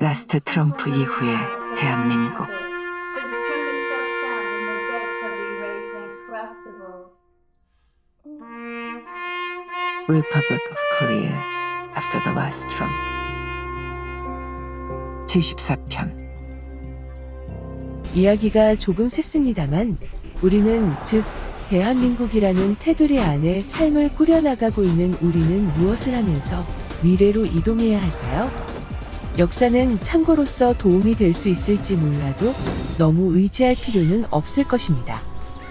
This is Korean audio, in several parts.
라스트 트럼프 이후의 대한민국. Republic of Korea after the last Trump. 제14편. 이야기가 조금 샜습니다만 우리는 즉 대한민국이라는 테두리 안에 삶을 꾸려나가고 있는 우리는 무엇을 하면서 미래로 이동해야 할까요? 역사는 참고로서 도움이 될 수 있을지 몰라도 너무 의지할 필요는 없을 것입니다.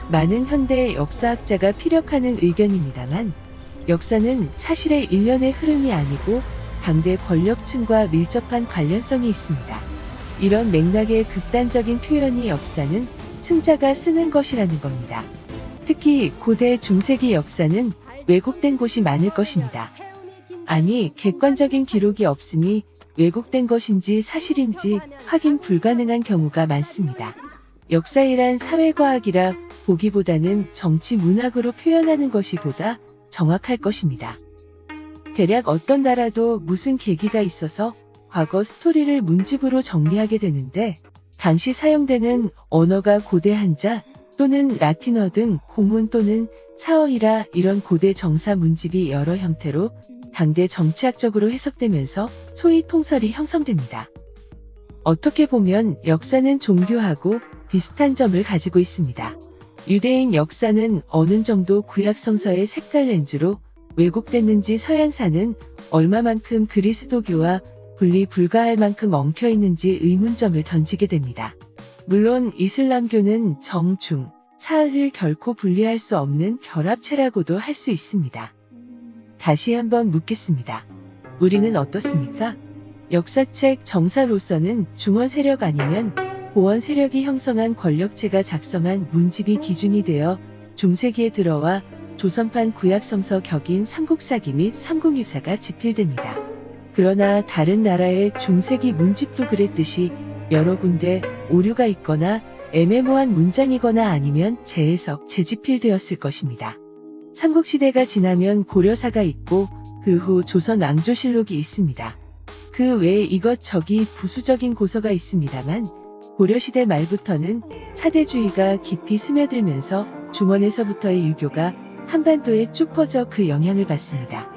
많은 현대 역사학자가 피력하는 의견입니다만 역사는 사실의 일련의 흐름이 아니고 당대 권력층과 밀접한 관련성이 있습니다. 이런 맥락의 극단적인 표현이 역사는 승자가 쓰는 것이라는 겁니다. 특히 고대 중세기 역사는 왜곡된 곳이 많을 것입니다. 아니, 객관적인 기록이 없으니 왜곡된 것인지 사실인지 확인 불가능한 경우가 많습니다. 역사이란 사회과학이라 보기보다는 정치 문학으로 표현하는 것이 보다 정확할 것입니다. 대략 어떤 나라도 무슨 계기가 있어서 과거 스토리를 문집으로 정리하게 되는데 당시 사용되는 언어가 고대 한자 또는 라틴어 등 고문 또는 사어이라 이런 고대 정사 문집이 여러 형태로 당대 정치학적으로 해석되면서 소위 통설이 형성됩니다. 어떻게 보면 역사는 종교하고 비슷한 점을 가지고 있습니다. 유대인 역사는 어느 정도 구약 성서의 색깔 렌즈로 왜곡됐는지 서양사는 얼마만큼 그리스도교와 분리 불가할 만큼 엉켜 있는지 의문점을 던지게 됩니다. 물론 이슬람교는 정, 중, 사를 결코 분리할 수 없는 결합체라고도 할 수 있습니다. 다시 한번 묻겠습니다. 우리는 어떻습니까? 역사책 정사로서는 중원 세력 아니면 보원 세력이 형성한 권력체가 작성한 문집이 기준이 되어 중세기에 들어와 조선판 구약성서 격인 삼국사기 및 삼국유사가 집필됩니다. 그러나 다른 나라의 중세기 문집도 그랬듯이 여러 군데 오류가 있거나 애매모호한 문장이거나 아니면 재해석, 재집필되었을 것입니다. 삼국시대가 지나면 고려사가 있고 그 후 조선 왕조실록이 있습니다. 그 외에 이것저기 부수적인 고서가 있습니다만 고려시대 말부터는 사대주의가 깊이 스며들면서 중원에서부터의 유교가 한반도에 쭉 퍼져 그 영향을 받습니다.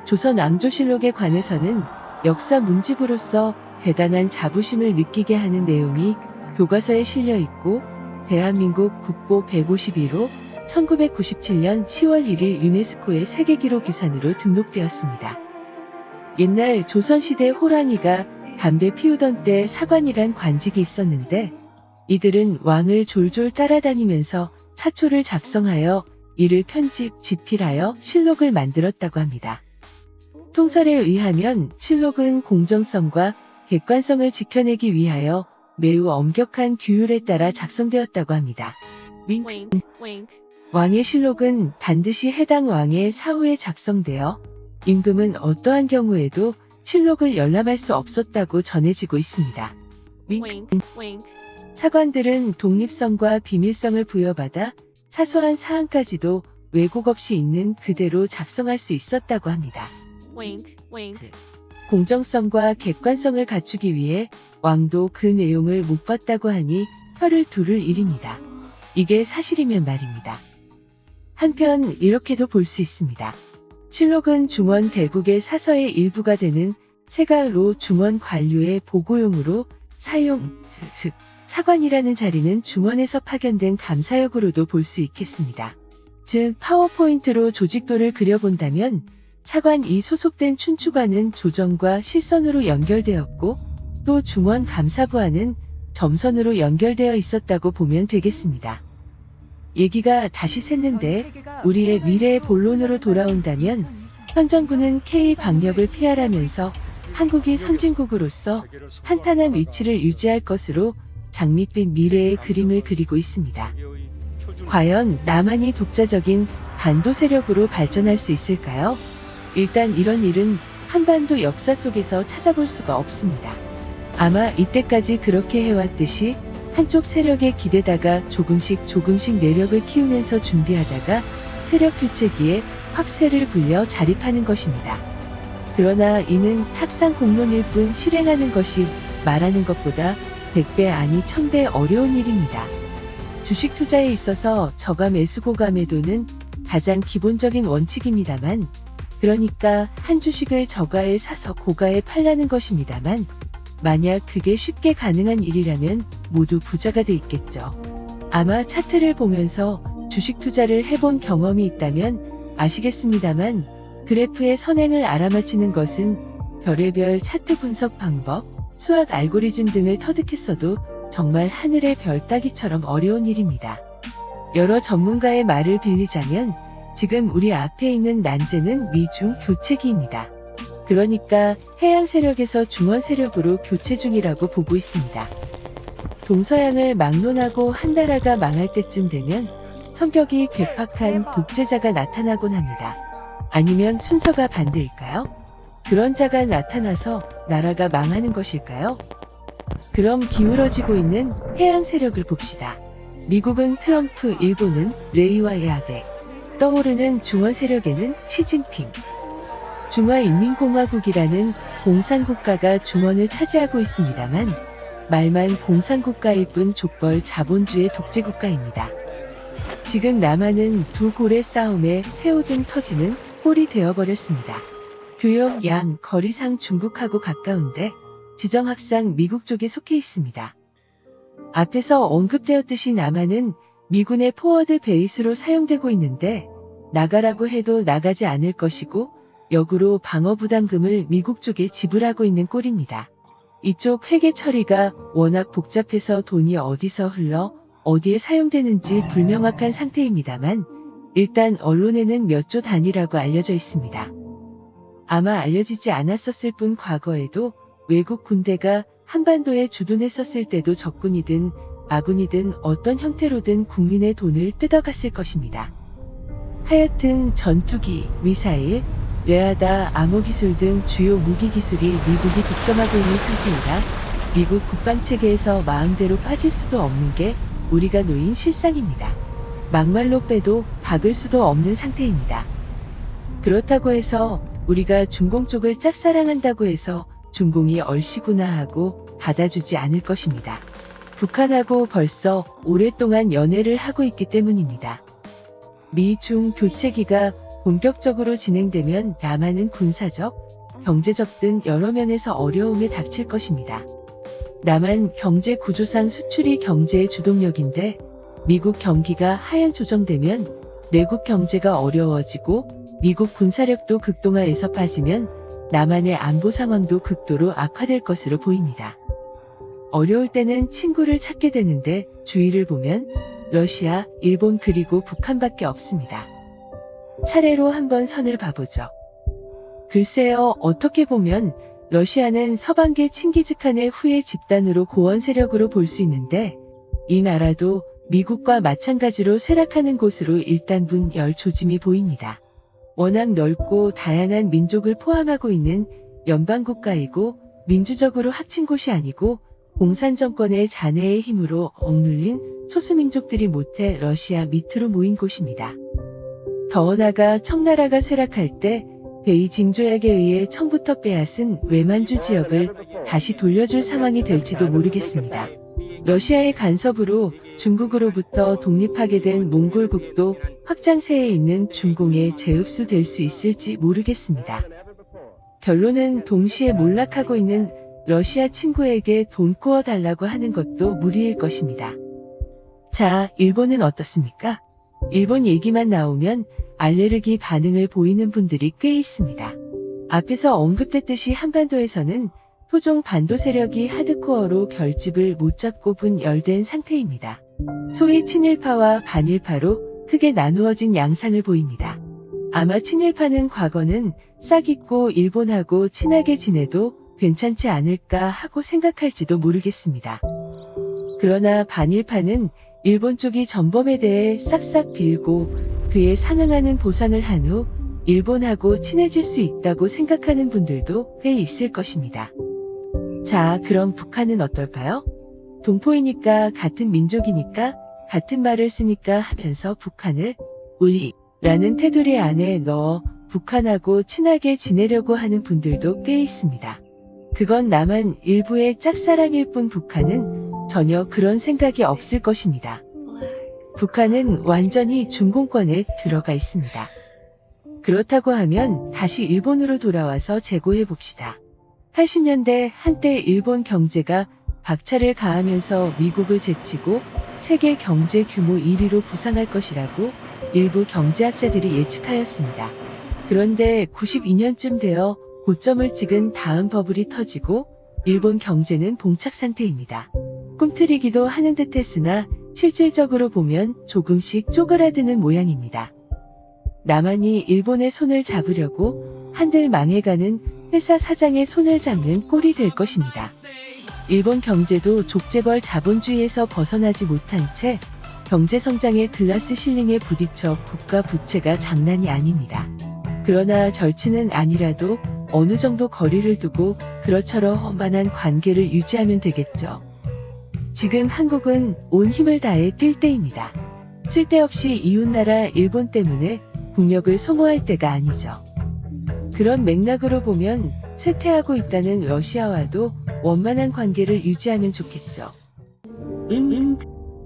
조선 왕조실록에 관해서는 역사 문집으로서 대단한 자부심을 느끼게 하는 내용이 교과서에 실려 있고 대한민국 국보 151호 1997년 10월 1일 유네스코의 세계기록유산으로 등록되었습니다. 옛날 조선시대 호랑이가 담배 피우던 때 사관이란 관직이 있었는데 이들은 왕을 졸졸 따라다니면서 사초를 작성하여 이를 편집, 집필하여 실록을 만들었다고 합니다. 통설에 의하면 실록은 공정성과 객관성을 지켜내기 위하여 매우 엄격한 규율에 따라 작성되었다고 합니다. 왕의 실록은 반드시 해당 왕의 사후에 작성되어 임금은 어떠한 경우에도 실록을 열람할 수 없었다고 전해지고 있습니다. 사관들은 독립성과 비밀성을 부여받아 사소한 사항까지도 왜곡 없이 있는 그대로 작성할 수 있었다고 합니다. 공정성과 객관성을 갖추기 위해 왕도 그 내용을 못 봤다고 하니 혀를 두를 일입니다. 이게 사실이면 말입니다. 한편 이렇게도 볼 수 있습니다. 실록은 중원 대국의 사서의 일부가 되는 세가로 중원 관료의 보고용으로 사용, 즉 사관이라는 자리는 중원에서 파견된 감사역으로도 볼 수 있겠습니다. 즉 파워포인트로 조직도를 그려본다면 사관이 소속된 춘추관은 조정과 실선으로 연결되었고 또 중원 감사부와는 점선으로 연결되어 있었다고 보면 되겠습니다. 얘기가 다시 샜는데 우리의 미래의 본론으로 돌아온다면 현 정부는 K-방역을 피하라면서 한국이 선진국으로서 탄탄한 위치를 유지할 것으로 장밋빛 미래의 그림을 그리고 있습니다. 과연 남한이 독자적인 반도 세력으로 발전할 수 있을까요? 일단 이런 일은 한반도 역사 속에서 찾아볼 수가 없습니다. 아마 이때까지 그렇게 해왔듯이 한쪽 세력에 기대다가 조금씩 내력을 키우면서 준비하다가 세력 교체기에 확세를 불려 자립하는 것입니다. 그러나 이는 탁상 공론일 뿐 실행하는 것이 말하는 것보다 100배 아니 1000배 어려운 일입니다. 주식 투자에 있어서 저가 매수 고가 매도는 가장 기본적인 원칙입니다만, 그러니까 한 주식을 저가에 사서 고가에 팔라는 것입니다만, 만약 그게 쉽게 가능한 일이라면 모두 부자가 돼 있겠죠. 아마 차트를 보면서 주식 투자를 해본 경험이 있다면 아시겠습니다만, 그래프의 선행을 알아맞히는 것은 별의별 차트 분석 방법, 수학 알고리즘 등을 터득했어도 정말 하늘의 별 따기처럼 어려운 일입니다. 여러 전문가의 말을 빌리자면 지금 우리 앞에 있는 난제는 미중 교체기입니다. 그러니까 해양 세력에서 중원 세력으로 교체 중이라고 보고 있습니다. 동서양을 막론하고 한 나라가 망할 때쯤 되면 성격이 괴팍한 독재자가 나타나곤 합니다. 아니면 순서가 반대일까요? 그런 자가 나타나서 나라가 망하는 것일까요? 그럼 기울어지고 있는 해양 세력을 봅시다. 미국은 트럼프, 일본은 레이와의 아베, 떠오르는 중원 세력에는 시진핑. 중화인민공화국이라는 공산국가가 중원을 차지하고 있습니다만, 말만 공산국가일 뿐 족벌 자본주의 독재국가입니다. 지금 남한은 두 고래 싸움에 새우등 터지는 꼴이 되어버렸습니다. 교역, 양, 거리상 중국하고 가까운데 지정학상 미국 쪽에 속해 있습니다. 앞에서 언급되었듯이 남한은 미군의 포워드 베이스로 사용되고 있는데 나가라고 해도 나가지 않을 것이고 역으로 방어부담금을 미국 쪽에 지불하고 있는 꼴입니다. 이쪽 회계 처리가 워낙 복잡해서 돈이 어디서 흘러 어디에 사용되는지 불명확한 상태입니다만 일단 언론에는 몇 조 단위라고 알려져 있습니다. 아마 알려지지 않았었을 뿐 과거에도 외국 군대가 한반도에 주둔했었을 때도 적군이든 아군이든 어떤 형태로든 국민의 돈을 뜯어갔을 것입니다. 하여튼 전투기, 미사일, 레아다, 암호기술 등 주요 무기기술이 미국이 독점하고 있는 상태이라 미국 국방체계에서 마음대로 빠질 수도 없는 게 우리가 놓인 실상입니다. 막말로 빼도 박을 수도 없는 상태입니다. 그렇다고 해서 우리가 중공 쪽을 짝사랑한다고 해서 중공이 얼씨구나 하고 받아주지 않을 것입니다. 북한하고 벌써 오랫동안 연애를 하고 있기 때문입니다. 미-중 교체기가 본격적으로 진행되면 남한은 군사적, 경제적 등 여러 면에서 어려움에 닥칠 것입니다. 남한 경제 구조상 수출이 경제의 주동력인데 미국 경기가 하향 조정되면 내국 경제가 어려워지고 미국 군사력도 극동화에서 빠지면 남한의 안보 상황도 극도로 악화될 것으로 보입니다. 어려울 때는 친구를 찾게 되는데 주위를 보면 러시아, 일본 그리고 북한밖에 없습니다. 차례로 한번 선을 봐보죠. 글쎄요, 어떻게 보면 러시아는 서방계 칭기즈칸의 후예 집단으로 고원 세력으로 볼 수 있는데 이 나라도 미국과 마찬가지로 쇠락하는 곳으로 일단분 열 조짐이 보입니다. 워낙 넓고 다양한 민족을 포함하고 있는 연방국가이고 민주적으로 합친 곳이 아니고 공산정권의 잔해의 힘으로 억눌린 소수민족들이 못해 러시아 밑으로 모인 곳입니다. 더 나아가 청나라가 쇠락할 때 베이징 조약에 의해 처음부터 빼앗은 외만주 지역을 다시 돌려줄 상황이 될지도 모르겠습니다. 러시아의 간섭으로 중국으로부터 독립하게 된 몽골국도 확장세에 있는 중공에 재흡수될 수 있을지 모르겠습니다. 결론은 동시에 몰락하고 있는 러시아 친구에게 돈 꾸어달라고 하는 것도 무리일 것입니다. 자, 일본은 어떻습니까? 일본 얘기만 나오면 알레르기 반응을 보이는 분들이 꽤 있습니다. 앞에서 언급됐듯이 한반도에서는 토종 반도 세력이 하드코어로 결집을 못 잡고 분열된 상태입니다. 소위 친일파와 반일파로 크게 나누어진 양상을 보입니다. 아마 친일파는 과거는 싹 잊고 일본하고 친하게 지내도 괜찮지 않을까 하고 생각할지도 모르겠습니다. 그러나 반일파는 일본 쪽이 전범에 대해 싹싹 빌고 그에 상응하는 보상을 한 후 일본하고 친해질 수 있다고 생각하는 분들도 꽤 있을 것입니다. 자, 그럼 북한은 어떨까요? 동포이니까 같은 민족이니까 같은 말을 쓰니까 하면서 북한을 우리라는 테두리 안에 넣어 북한하고 친하게 지내려고 하는 분들도 꽤 있습니다. 그건 남한 일부의 짝사랑일 뿐 북한은 전혀 그런 생각이 없을 것입니다. 북한은 완전히 중공권에 들어가 있습니다. 그렇다고 하면 다시 일본으로 돌아와서 재고해 봅시다. 80년대 한때 일본 경제가 박차를 가하면서 미국을 제치고 세계 경제 규모 1위로 부상할 것이라고 일부 경제학자들이 예측하였습니다. 그런데 92년쯤 되어 고점을 찍은 다음 버블이 터지고 일본 경제는 봉착 상태입니다. 꿈틀이기도 하는 듯 했으나 실질적으로 보면 조금씩 쪼그라드는 모양입니다. 남한이 일본의 손을 잡으려고 한들 망해가는 회사 사장의 손을 잡는 꼴이 될 것입니다. 일본 경제도 족재벌 자본주의에서 벗어나지 못한 채 경제성장의 글라스 실링에 부딪혀 국가 부채가 장난이 아닙니다. 그러나 절친은 아니라도 어느 정도 거리를 두고 그럭저럭 험한한 관계를 유지하면 되겠죠. 지금 한국은 온 힘을 다해 뛸 때입니다. 쓸데없이 이웃나라 일본 때문에 국력을 소모할 때가 아니죠. 그런 맥락으로 보면 쇠퇴하고 있다는 러시아와도 원만한 관계를 유지하면 좋겠죠.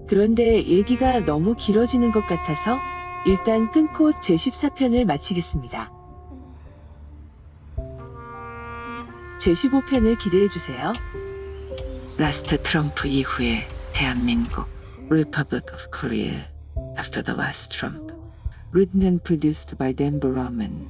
그런데 얘기가 너무 길어지는 것 같아서 일단 끊고 제14편을 마치겠습니다. 제15편을 기대해주세요. 라스트 트럼프 이후의 대한민국 Republic of Korea after the last Trump. Written and produced by Dan Barrowman.